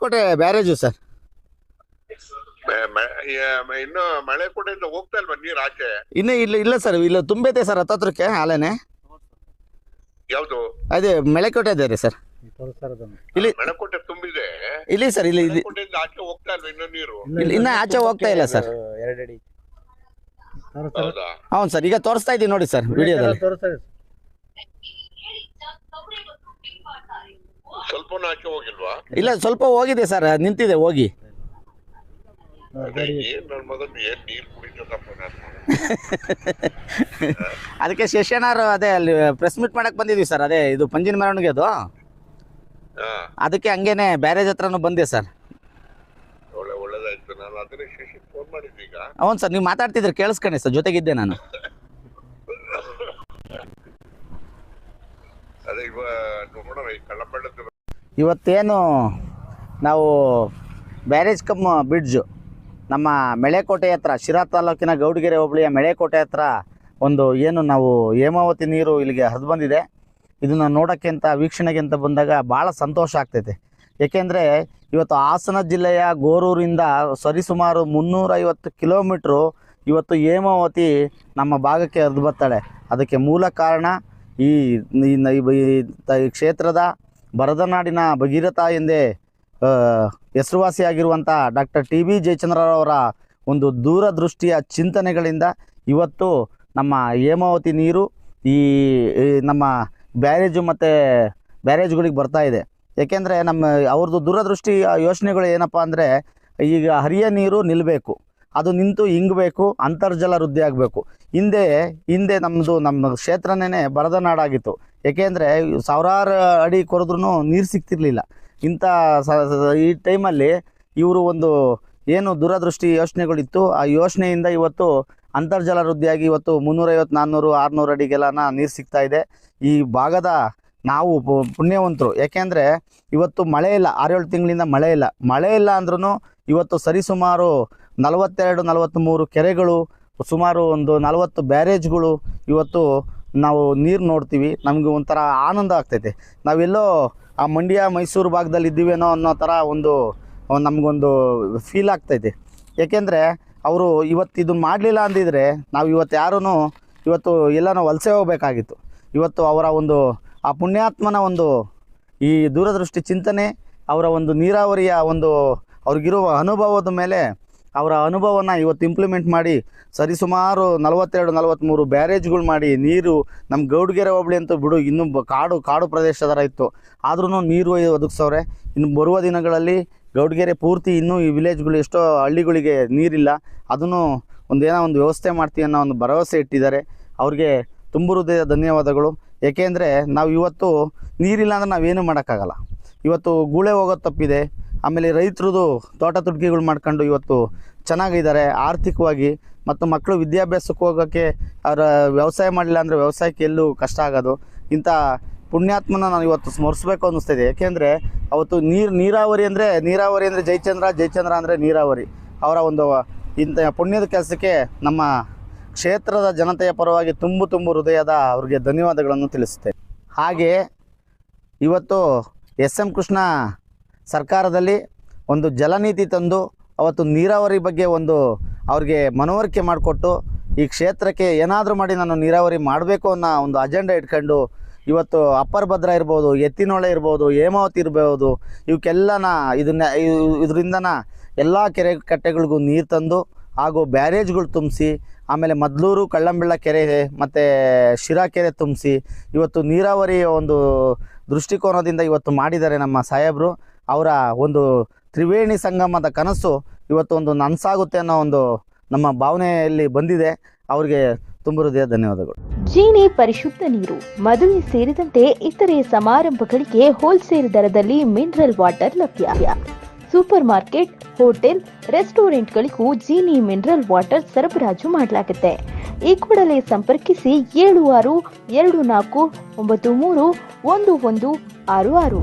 ಕೋಟೆ barrage sir. ಇನ್ನು ಮಳೆ ಕೂಡ ಹೋಗ್ತಾ ಇಲ್ವಾ ನೀರ್ ಆಚೆ? ಇನ್ನೇ ಇಲ್ಲ ಸರ್, ಇಲ್ಲ ತುಂಬೈತೆ ಸರ್ ಹತ್ತತ್ರಕ್ಕೆ ಆಲೇನೆ. ಯಾವ್ದು? ಅದೇ ಮಳೆಕೋಟೆ ಇದೆ ರೀ ಸರ್. ಇಲ್ಲಿ ಮಳೆಕೋಟೆ ತುಂಬಿದೆ. ಇಲ್ಲಿ ಸರ್, ಇಲ್ಲಿ ಕೋಟೆಯಿಂದ ಆಚೆ ಹೋಗ್ತಾ ಇಲ್ವಾ ಇನ್ನು ನೀರು? ಇನ್ನ ಆಚೆ ಹೋಗ್ತಾ ಇಲ್ಲ ಸರ್. ಹೌದಾ? ಹೌದು ಸರ್, ಈಗ ತೋರಿಸ್ತಾ ಇದ್ದೀವಿ ನೋಡಿ ಸರ್ ವಿಡಿಯೋದಲ್ಲಿ. ಸ್ವಲ್ಪ ಆಚೆ ಹೋಗಿಲ್ವಾ? ಇಲ್ಲ, ಸ್ವಲ್ಪ ಹೋಗಿದೆ ಸರ್, ನಿಂತಿದೆ ಹೋಗಿ. ಏನ್ ನನ್ ಮಗನ್ ಏನ್ ನೀರ್ ಕುಡಿತದಪ್ಪ ನಾನು. ಅದಕ್ಕೆ ಶೇಷಣ್ಣರು ಅದೇ ಅಲ್ಲಿ ಪ್ರೆಸ್ ಮೀಟ್ ಮಾಡಕ್ ಬಂದಿದ್ವಿ ಸರ್. ಅದೇ ಇದು ಪಂಜಿನ ಮೆರವಣಿಗೆ ಅದು, ಅದಕ್ಕೆ ಹಂಗೇನೆ ಬ್ಯಾರೇಜ್ ಹತ್ರನೂ ಬಂದೆ ಸರ್. ಒಳ್ಳೇದಾಯ್ತು. ನಾನು ಅದನ್ನೇ ಶೇಷನ್ ಫೋನ್ ಮಾಡಿದ್ದೆ ಈಗ. ಹೌದು ಸರ್, ನೀವು ಮಾತಾಡ್ತಿದ್ರೆ ಕೇಳಿಸ್ಕೊಂಡೆ ಸರ್, ಜೊತೆಗಿದ್ದೆ ನಾನು. ಅದೇ ನೋಡೋಣ ಈ ಕಳ್ಳಂಬಳ್ಳದ ಇವತ್ತೇನು ನಾವು ಬ್ಯಾರೇಜ್ ಕಮ್ ಬ್ರಿಡ್ಜು ನಮ್ಮ ಮೆಳೆಕೋಟೆ ಹತ್ರ, ಶಿರಾ ತಾಲೂಕಿನ ಗೌಡಗೆರೆ ಹೋಬಳಿಯ ಮೆಳೆಕೋಟೆ ಹತ್ರ ಒಂದು ಏನು ನಾವು ಹೇಮಾವತಿ ನೀರು ಇಲ್ಲಿಗೆ ಹರಿದು ಬಂದಿದೆ. ಇದನ್ನು ನೋಡೋಕ್ಕೆ ಅಂತ, ವೀಕ್ಷಣೆಗೆ ಅಂತ ಬಂದಾಗ ಭಾಳ ಸಂತೋಷ ಆಗ್ತೈತೆ. ಏಕೆಂದರೆ ಇವತ್ತು ಹಾಸನ ಜಿಲ್ಲೆಯ ಗೋರೂರಿಂದ ಸರಿಸುಮಾರು 350 ಕಿಲೋಮೀಟ್ರು ಇವತ್ತು ಹೇಮಾವತಿ ನಮ್ಮ ಭಾಗಕ್ಕೆ ಹರಿದು ಬರ್ತಾಳೆ. ಅದಕ್ಕೆ ಮೂಲ ಕಾರಣ ಈ ಕ್ಷೇತ್ರದ ಬರದನಾಡಿನ ಭಗೀರಥ ಎಂದೇ ಹೆಸರುವಾಸಿಯಾಗಿರುವಂಥ ಡಾಕ್ಟರ್ ಟಿ.ಬಿ. ಜಯಚಂದ್ರರವರ ಒಂದು ದೂರದೃಷ್ಟಿಯ ಚಿಂತನೆಗಳಿಂದ ಇವತ್ತು ನಮ್ಮ ಹೇಮಾವತಿ ನೀರು ಈ ನಮ್ಮ ಬ್ಯಾರೇಜು ಮತ್ತು ಬ್ಯಾರೇಜ್ಗಳಿಗೆ ಬರ್ತಾ ಇದೆ. ಏಕೆಂದರೆ ಅವ್ರದ್ದು ದೂರದೃಷ್ಟಿ ಯೋಚನೆಗಳು ಏನಪ್ಪ ಅಂದರೆ, ಈಗ ಹರಿಯ ನೀರು ನಿಲ್ಲಬೇಕು, ಅದು ನಿಂತು ಹಿಂಗಬೇಕು, ಅಂತರ್ಜಲ ವೃದ್ಧಿ ಆಗಬೇಕು. ಹಿಂದೆ ನಮ್ಮ ಕ್ಷೇತ್ರನೇ ಬರದ ನಾಡಾಗಿತ್ತು. ಏಕೆಂದರೆ ಸಾವಿರಾರು ಅಡಿ ಕೊರೆದ್ರೂ ನೀರು ಸಿಗ್ತಿರ್ಲಿಲ್ಲ. ಇಂಥ ಈ ಟೈಮಲ್ಲಿ ಇವರು ಒಂದು ಏನು ದೂರದೃಷ್ಟಿ ಯೋಚನೆಗಳಿತ್ತು, ಆ ಯೋಚನೆಯಿಂದ ಇವತ್ತು ಅಂತರ್ಜಲ ವೃದ್ಧಿಯಾಗಿ ಇವತ್ತು 350, 400, 600 ಅಡಿಗೆಲ್ಲ ನೀರು ಸಿಗ್ತಾ ಇದೆ. ಈ ಭಾಗದ ನಾವು ಪುಣ್ಯವಂತರು. ಯಾಕೆಂದರೆ ಇವತ್ತು ಮಳೆ ಇಲ್ಲ, 6-7 ತಿಂಗಳಿಂದ ಮಳೆ ಇಲ್ಲ ಅಂದ್ರೂ ಇವತ್ತು ಸರಿಸುಮಾರು 42-43 ಕೆರೆಗಳು, ಸುಮಾರು ಒಂದು 40 ಬ್ಯಾರೇಜ್ಗಳು ಇವತ್ತು ನಾವು ನೀರು ನೋಡ್ತೀವಿ. ನಮಗೆ ಒಂಥರ ಆನಂದ ಆಗ್ತೈತೆ. ನಾವೆಲ್ಲೋ ಆ ಮಂಡ್ಯ ಮೈಸೂರು ಭಾಗದಲ್ಲಿ ಇದ್ದೀವೇನೋ ಅನ್ನೋ ಥರ ನಮಗೊಂದು ಫೀಲ್ ಆಗ್ತೈತೆ. ಏಕೆಂದರೆ ಅವರು ಇವತ್ತು ಇದನ್ನು ಮಾಡಲಿಲ್ಲ ಅಂದಿದ್ರೆ ನಾವು ಇವತ್ತು ಯಾರೂ ಇವತ್ತು ಎಲ್ಲನೋ ವಲಸೆ ಹೋಗಬೇಕಾಗಿತ್ತು. ಇವತ್ತು ಅವರ ಆ ಪುಣ್ಯಾತ್ಮನ ಈ ದೂರದೃಷ್ಟಿ ಚಿಂತನೆ, ಅವರ ನೀರಾವರಿಯ ಅವ್ರಿಗಿರುವ ಅನುಭವದ ಮೇಲೆ ಅವರ ಅನುಭವನ ಇವತ್ತು ಇಂಪ್ಲಿಮೆಂಟ್ ಮಾಡಿ ಸರಿಸುಮಾರು 42-43 ಬ್ಯಾರೇಜ್ಗಳು ಮಾಡಿ ನೀರು ನಮ್ಮ ಗೌಡಗೆರೆ ಹೋಬಳಿ ಅಂತೂ ಬಿಡು, ಇನ್ನೂ ಕಾಡು ಪ್ರದೇಶದರ ಇತ್ತು, ಆದ್ರೂ ನೀರು ಒದಗಿಸವ್ರೆ. ಇನ್ನು ಬರುವ ದಿನಗಳಲ್ಲಿ ಗೌಡಗೆರೆ ಪೂರ್ತಿ ಇನ್ನೂ ಈ ವಿಲೇಜ್ಗಳು ಎಷ್ಟೋ ಹಳ್ಳಿಗಳಿಗೆ ನೀರಿಲ್ಲ, ಅದನ್ನು ಏನೋ ಒಂದು ವ್ಯವಸ್ಥೆ ಮಾಡ್ತೀವಿ ಅನ್ನೋ ಒಂದು ಭರವಸೆ ಇಟ್ಟಿದ್ದಾರೆ. ಅವ್ರಿಗೆ ತುಂಬ ಹೃದಯ ಧನ್ಯವಾದಗಳು. ಏಕೆಂದರೆ ನಾವು ಇವತ್ತು ನೀರಿಲ್ಲ ಅಂದರೆ ನಾವೇನು ಮಾಡೋಕ್ಕಾಗಲ್ಲ. ಇವತ್ತು ಗೂಳೆ ಹೋಗೋದು ತಪ್ಪಿದೆ. ಆಮೇಲೆ ರೈತರದು ತೋಟ ತುಡಿಕೆಗಳು ಮಾಡ್ಕೊಂಡು ಇವತ್ತು ಚೆನ್ನಾಗಿದ್ದಾರೆ ಆರ್ಥಿಕವಾಗಿ. ಮತ್ತು ಮಕ್ಕಳು ವಿದ್ಯಾಭ್ಯಾಸಕ್ಕೆ ಹೋಗೋಕ್ಕೆ ಅವರ ವ್ಯವಸಾಯ ಮಾಡಲಿಲ್ಲ ಅಂದರೆ ವ್ಯವಸಾಯಕ್ಕೆ ಎಲ್ಲೂ ಕಷ್ಟ ಆಗೋದು. ಇಂಥ ಪುಣ್ಯಾತ್ಮನ ನಾನು ಇವತ್ತು ಸ್ಮರಿಸ್ಬೇಕು ಅನ್ನಿಸ್ತಿದೆ. ಏಕೆಂದರೆ ಅವತ್ತು ನೀರಾವರಿ ಅಂದರೆ ಜಯಚಂದ್ರ ಅಂದರೆ ನೀರಾವರಿ. ಅವರ ಇಂಥ ಪುಣ್ಯದ ಕೆಲಸಕ್ಕೆ ನಮ್ಮ ಕ್ಷೇತ್ರದ ಜನತೆಯ ಪರವಾಗಿ ತುಂಬ ಹೃದಯದ ಅವ್ರಿಗೆ ಧನ್ಯವಾದಗಳನ್ನು ತಿಳಿಸುತ್ತೆ. ಹಾಗೆ ಇವತ್ತು ಎಸ್.ಎಂ. ಕೃಷ್ಣ ಸರ್ಕಾರದಲ್ಲಿ ಒಂದು ಜಲನೀತಿ ತಂದು ಅವತ್ತು ನೀರಾವರಿ ಬಗ್ಗೆ ಅವ್ರಿಗೆ ಮನವರಿಕೆ ಮಾಡಿಕೊಟ್ಟು ಈ ಕ್ಷೇತ್ರಕ್ಕೆ ಏನಾದರೂ ಮಾಡಿ ನಾನು ನೀರಾವರಿ ಮಾಡಬೇಕು ಅನ್ನೋ ಒಂದು ಅಜೆಂಡಾ ಇಟ್ಕೊಂಡು ಇವತ್ತು ಅಪ್ಪರ್ ಭದ್ರಾ ಇರ್ಬೋದು, ಎತ್ತಿನೊಳೆ ಇರ್ಬೋದು, ಹೇಮಾವತಿ ಇರ್ಬೋದು, ಇವಕ್ಕೆಲ್ಲನ ಇದರಿಂದನ ಎಲ್ಲ ಕೆರೆ ಕಟ್ಟೆಗಳಿಗೂ ನೀರು ತಂದು ಹಾಗೂ ಬ್ಯಾರೇಜ್ಗಳು ತುಂಬಿಸಿ, ಆಮೇಲೆ ಮದ್ಲೂರು ಕಳ್ಳಂಬೆಳ್ಳ ಕೆರೆ ಮತ್ತು ಶಿರಾ ಕೆರೆ ತುಂಬಿಸಿ ಇವತ್ತು ನೀರಾವರಿಯ ದೃಷ್ಟಿಕೋನದಿಂದ ಇವತ್ತು ಮಾಡಿದ್ದಾರೆ ನಮ್ಮ ಸಾಹೇಬರು. ಅವರ ತ್ರಿವೇಣಿ ಸಂಗಮದ ಕನಸು ಇವತ್ತು ನನಸಾಗುತ್ತೆ ಅನ್ನೋ ನಮ್ಮ ಭಾವನೆಯಲ್ಲಿ ಬಂದಿದೆ. ಅವ್ರಿಗೆ ತುಂಬ ಹೃದಯ ಧನ್ಯವಾದಗಳು. ಜೀನಿ ಪರಿಶುದ್ಧ ನೀರು, ಮದುವೆ ಸೇರಿದಂತೆ ಇತರೆ ಸಮಾರಂಭಗಳಿಗೆ ಹೋಲ್ಸೇಲ್ ದರದಲ್ಲಿ ಮಿನರಲ್ ವಾಟರ್ ಲಭ್ಯ. ಸೂಪರ್ ಮಾರ್ಕೆಟ್, ಹೋಟೆಲ್, ರೆಸ್ಟೋರೆಂಟ್ಗಳಿಗೂ ಜೀನಿ ಮಿನರಲ್ ವಾಟರ್ ಸರಬರಾಜು ಮಾಡಲಾಗುತ್ತೆ. ಈ ಕೂಡಲೇ ಸಂಪರ್ಕಿಸಿ 7624931166.